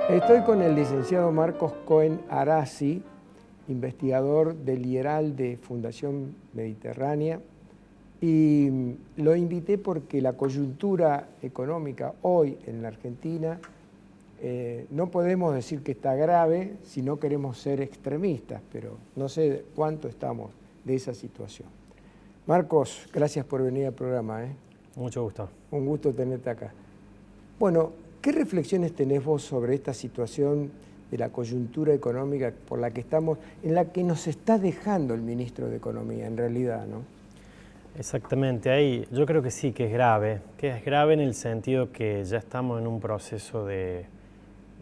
Estoy con el licenciado Marcos Cohen Arasi, investigador del IERAL de Fundación Mediterránea, y lo invité porque la coyuntura económica hoy en la Argentina no podemos decir que está grave si no queremos ser extremistas, pero no sé cuánto estamos de esa situación. Marcos, gracias por venir al programa. Mucho gusto. Un gusto tenerte acá. Bueno, ¿qué reflexiones tenés vos sobre esta situación de la coyuntura económica por la que estamos, en la que nos está dejando el ministro de Economía, en realidad, ¿no? Exactamente, ahí yo creo que sí, que es grave en el sentido que ya estamos en un proceso de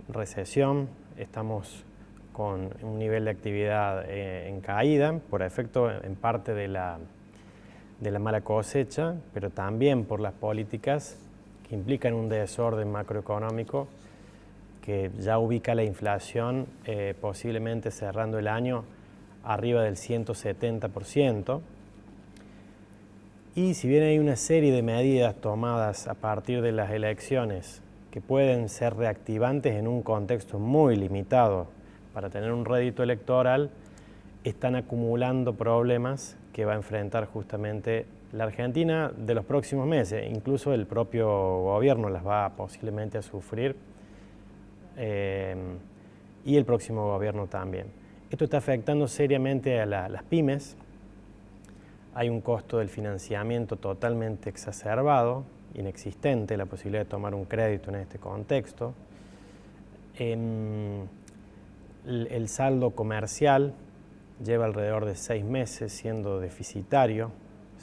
recesión, estamos con un nivel de actividad en caída, por efecto en parte de la mala cosecha, pero también por las políticas que implican un desorden macroeconómico que ya ubica la inflación posiblemente cerrando el año arriba del 170%. Y si bien hay una serie de medidas tomadas a partir de las elecciones que pueden ser reactivantes en un contexto muy limitado para tener un rédito electoral, están acumulando problemas que va a enfrentar justamente la Argentina de los próximos meses. Incluso el propio gobierno las va posiblemente a sufrir y el próximo gobierno también. Esto está afectando seriamente a las pymes. Hay un costo del financiamiento totalmente exacerbado, inexistente, la posibilidad de tomar un crédito en este contexto. El saldo comercial lleva alrededor de 6 meses siendo deficitario.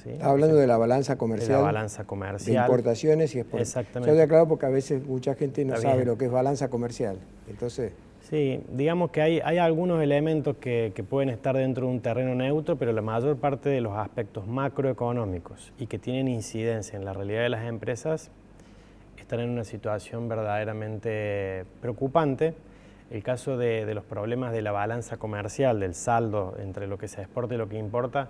¿Sí? Está hablando de la balanza comercial. De la balanza comercial. De importaciones y exportaciones. Exactamente. Yo te aclaro porque a veces mucha gente no Está sabe bien. lo que es balanza comercial. Entonces... Sí, digamos que hay algunos elementos que pueden estar dentro de un terreno neutro, pero la mayor parte de los aspectos macroeconómicos y que tienen incidencia en la realidad de las empresas están en una situación verdaderamente preocupante. El caso de los problemas de la balanza comercial, del saldo entre lo que se exporta y lo que importa,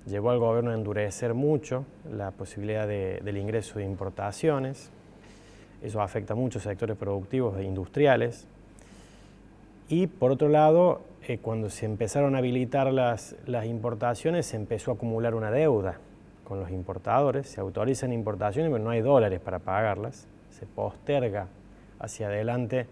llevó al gobierno a endurecer mucho la posibilidad del ingreso de importaciones. Eso afecta a muchos sectores productivos e industriales. Y por otro lado, cuando se empezaron a habilitar las importaciones, se empezó a acumular una deuda con los importadores. Se autorizan importaciones, pero no hay dólares para pagarlas. Se posterga hacia adelante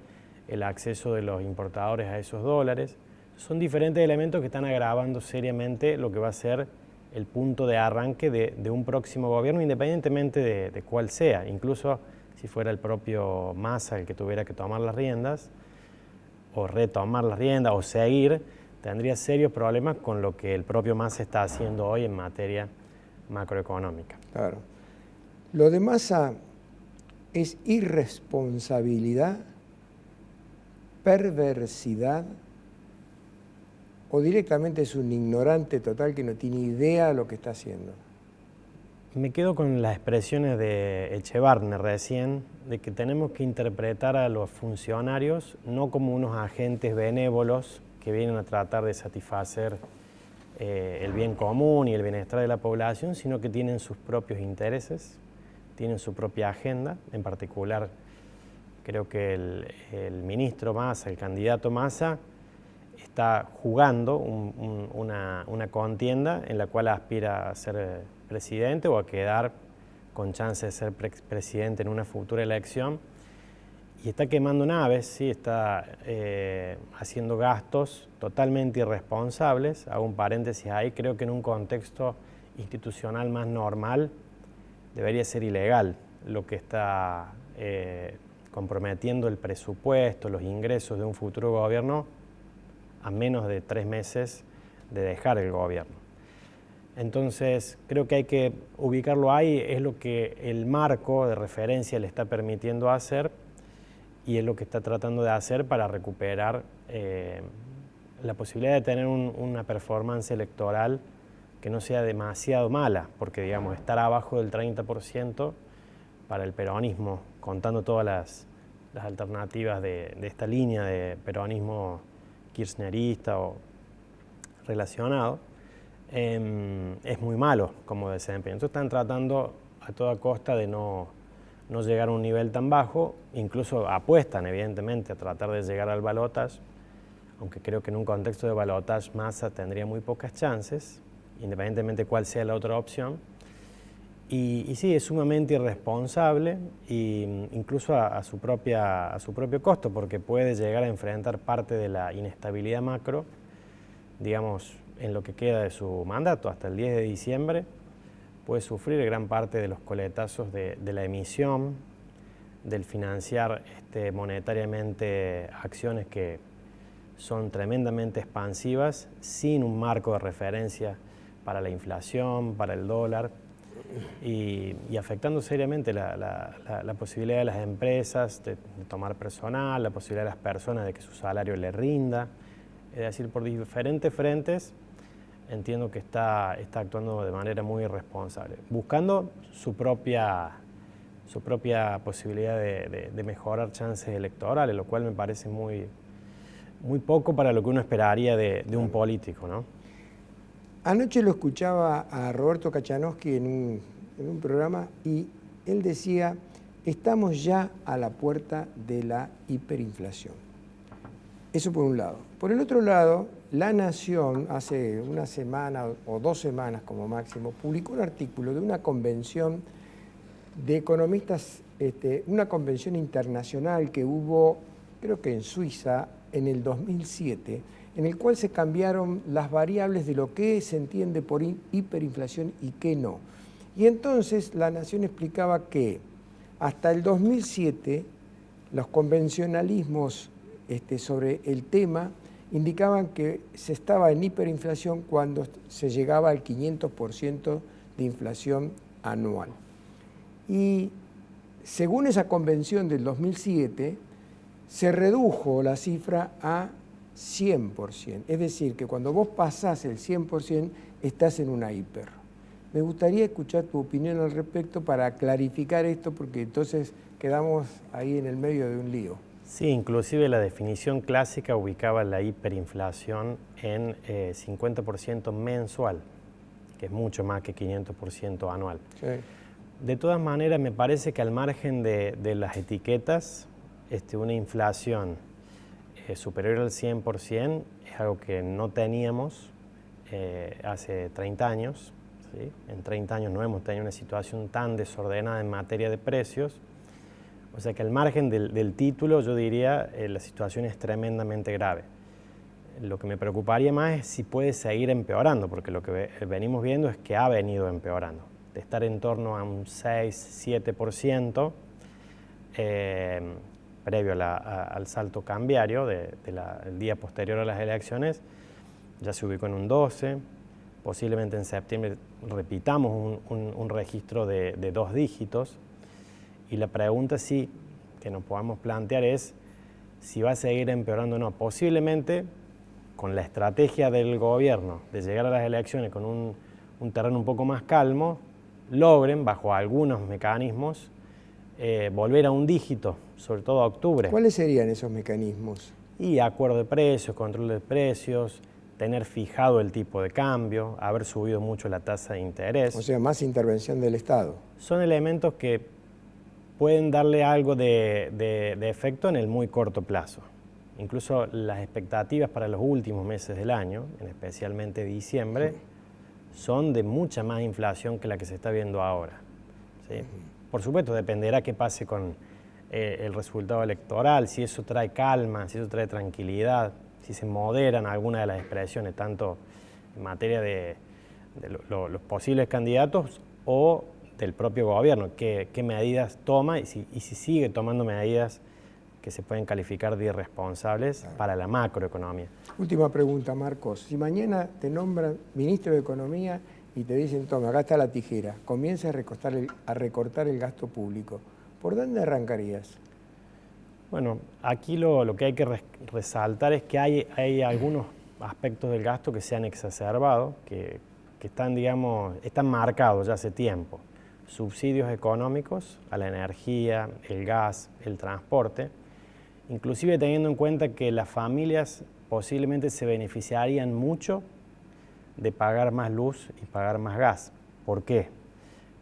el acceso de los importadores a esos dólares. Son diferentes elementos que están agravando seriamente lo que va a ser el punto de arranque de un próximo gobierno, independientemente de cuál sea. Incluso si fuera el propio Massa el que tuviera que tomar las riendas, o retomar las riendas o seguir, tendría serios problemas con lo que el propio Massa está haciendo hoy en materia macroeconómica. Claro. Lo de Massa es irresponsabilidad, perversidad, o directamente es un ignorante total que no tiene idea de lo que está haciendo. Me quedo con las expresiones de Echevarne recién, de que tenemos que interpretar a los funcionarios no como unos agentes benévolos que vienen a tratar de satisfacer el bien común y el bienestar de la población, sino que tienen sus propios intereses, tienen su propia agenda. En particular, creo que el ministro Massa, el candidato Massa, está jugando una contienda en la cual aspira a ser presidente o a quedar con chance de ser presidente en una futura elección, y está quemando naves, ¿sí? Está haciendo gastos totalmente irresponsables. Hago un paréntesis ahí, creo que en un contexto institucional más normal debería ser ilegal lo que está comprometiendo el presupuesto, los ingresos de un futuro gobierno a menos de 3 meses de dejar el gobierno. Entonces, creo que hay que ubicarlo ahí, es lo que el marco de referencia le está permitiendo hacer y es lo que está tratando de hacer para recuperar la posibilidad de tener una performance electoral que no sea demasiado mala, porque digamos, estar abajo del 30% para el peronismo, contando todas las alternativas de esta línea de peronismo kirchnerista o relacionado, es muy malo como desempeño. Entonces están tratando a toda costa de no no llegar a un nivel tan bajo, incluso apuestan evidentemente a tratar de llegar al balotaje, aunque creo que en un contexto de balotaje Massa tendría muy pocas chances, independientemente de cuál sea la otra opción. Y sí, es sumamente irresponsable, e incluso a su propio costo, porque puede llegar a enfrentar parte de la inestabilidad macro, digamos, en lo que queda de su mandato, hasta el 10 de diciembre, puede sufrir gran parte de los coletazos de la emisión, del financiar monetariamente acciones que son tremendamente expansivas, sin un marco de referencia para la inflación, para el dólar, y afectando seriamente la posibilidad de las empresas de tomar personal, la posibilidad de las personas de que su salario le rinda. Es decir, por diferentes frentes entiendo que está actuando de manera muy irresponsable, buscando su propia posibilidad de mejorar chances electorales, lo cual me parece muy poco para lo que uno esperaría de un político, ¿no? Anoche lo escuchaba a Roberto Kachanowski en un programa y él decía, estamos ya a la puerta de la hiperinflación. Eso por un lado. Por el otro lado, La Nación, hace una semana o 2 semanas como máximo, publicó un artículo de una convención de economistas, una convención internacional que hubo, creo que en Suiza, en el 2007, en el cual se cambiaron las variables de lo que se entiende por hiperinflación y qué no. Y entonces La Nación explicaba que hasta el 2007 los convencionalismos sobre el tema indicaban que se estaba en hiperinflación cuando se llegaba al 500% de inflación anual. Y según esa convención del 2007, se redujo la cifra a 100%. Es decir, que cuando vos pasás el 100%, estás en una hiper. Me gustaría escuchar tu opinión al respecto para clarificar esto, porque entonces quedamos ahí en el medio de un lío. Sí, inclusive la definición clásica ubicaba la hiperinflación en 50% mensual, que es mucho más que 500% anual. Sí. De todas maneras, me parece que al margen de las etiquetas, una inflación superior al 100% es algo que no teníamos hace 30 años. ¿Sí? En 30 años no hemos tenido una situación tan desordenada en materia de precios. O sea que al margen del título, yo diría la situación es tremendamente grave. Lo que me preocuparía más es si puede seguir empeorando, porque lo que venimos viendo es que ha venido empeorando. De estar en torno a un 6-7%, previo al salto cambiario del día posterior a las elecciones, ya se ubicó en un 12%, posiblemente en septiembre repitamos un registro de 2 dígitos, y la pregunta sí que nos podamos plantear es si va a seguir empeorando o no. Posiblemente con la estrategia del gobierno de llegar a las elecciones con un terreno un poco más calmo, logren, bajo algunos mecanismos, volver a un dígito, sobre todo a octubre. ¿Cuáles serían esos mecanismos? Y acuerdo de precios, control de precios, tener fijado el tipo de cambio, haber subido mucho la tasa de interés. O sea, más intervención del Estado. Son elementos que pueden darle algo de efecto en el muy corto plazo. Incluso las expectativas para los últimos meses del año, especialmente diciembre, son de mucha más inflación que la que se está viendo ahora. ¿Sí? Por supuesto, dependerá qué pase con el resultado electoral, si eso trae calma, si eso trae tranquilidad, si se moderan algunas de las expresiones, tanto en materia de los posibles candidatos o del propio gobierno, qué medidas toma y si sigue tomando medidas que se pueden calificar de irresponsables para la macroeconomía. Última pregunta, Marcos. Si mañana te nombran ministro de Economía y te dicen, toma, acá está la tijera, comienza a recortar el gasto público, ¿por dónde arrancarías? Bueno, aquí lo que hay que resaltar es que hay algunos aspectos del gasto que se han exacerbado, que están, digamos, están marcados ya hace tiempo. Subsidios económicos a la energía, el gas, el transporte, inclusive teniendo en cuenta que las familias posiblemente se beneficiarían mucho de pagar más luz y pagar más gas. ¿Por qué?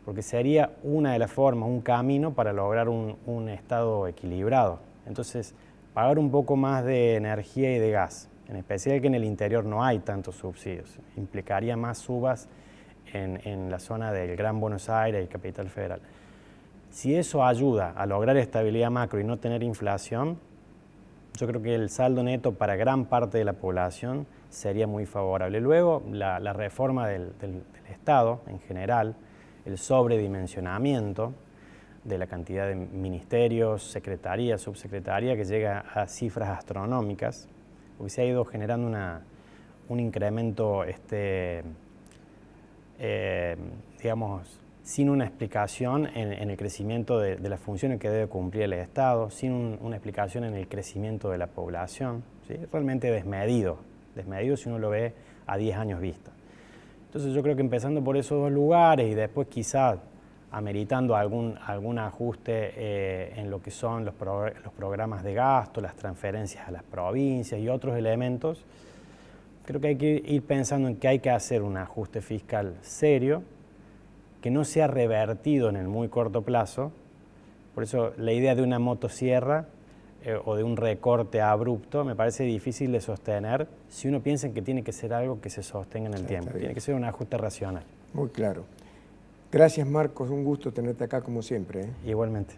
porque sería una de las formas, un camino para lograr un estado equilibrado. Entonces, pagar un poco más de energía y de gas, en especial que en el interior no hay tantos subsidios, implicaría más subas en la zona del Gran Buenos Aires y Capital Federal. Si eso ayuda a lograr estabilidad macro y no tener inflación, yo creo que el saldo neto para gran parte de la población sería muy favorable. Luego, la reforma del Estado en general, el sobredimensionamiento de la cantidad de ministerios, secretarías, subsecretarías, que llega a cifras astronómicas, porque se ha ido generando un incremento, digamos, sin una explicación en el crecimiento de las funciones que debe cumplir el Estado, sin una explicación en el crecimiento de la población, ¿sí? Realmente desmedido si uno lo ve a 10 años vista. Entonces yo creo que empezando por esos dos lugares y después quizás ameritando algún ajuste en lo que son los programas de gasto, las transferencias a las provincias y otros elementos, creo que hay que ir pensando en que hay que hacer un ajuste fiscal serio, que no sea revertido en el muy corto plazo. Por eso la idea de una motosierra o de un recorte abrupto me parece difícil de sostener si uno piensa en que tiene que ser algo que se sostenga en el tiempo. Tiene que ser un ajuste racional. Muy claro. Gracias, Marcos. Un gusto tenerte acá como siempre. Igualmente.